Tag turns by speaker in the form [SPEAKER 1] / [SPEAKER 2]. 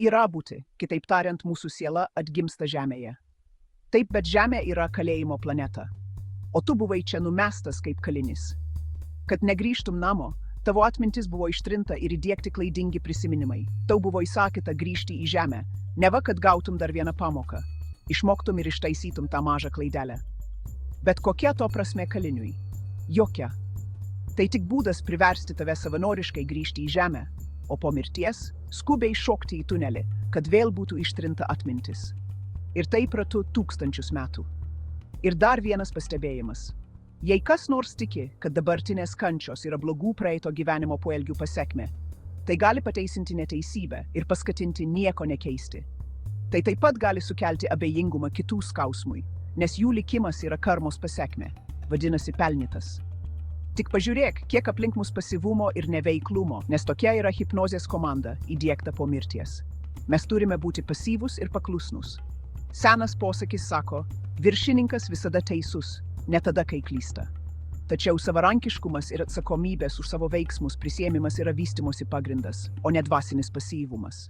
[SPEAKER 1] yra būti, kitaip tariant, mūsų siela atgimsta žemėje. Taip, bet žemė yra kalėjimo planeta. O tu buvai čia numestas kaip kalinis. Kad negrįžtum namo, tavo atmintis buvo ištrinta ir įdiegti klaidingi prisiminimai. Tau buvo įsakyta grįžti į žemę, neva kad gautum dar vieną pamoką, išmoktum ir ištaisytum tą mažą klaidelę. Bet kokia to prasme kaliniui? Jokia. Tai tik būdas priversti tave savanoriškai grįžti į žemę, o po mirties skubiai šokti į tunelį, kad vėl būtų ištrinta atmintis. Ir taip ratu 1000 metų. Ir dar vienas pastebėjimas. Jei kas nors tiki, kad dabartinės kančios yra blogų praeito gyvenimo poelgių pasekmė, tai gali pateisinti neteisybę ir paskatinti nieko nekeisti. Tai taip pat gali sukelti abejingumą kitų skausmui, nes jų likimas yra karmos pasekmė, vadinasi pelnytas. Tik pažiūrėk, kiek aplink mus pasyvumo ir neveiklumo, nes tokia yra hipnozės komanda įdiegta po mirties. Mes turime būti pasyvūs ir paklusnūs. Senas posakis sako, viršininkas visada teisus, ne tada, kai klysta. Tačiau savarankiškumas ir atsakomybės už savo veiksmus prisiėmimas yra vystymosi pagrindas, o ne dvasinis pasyvumas.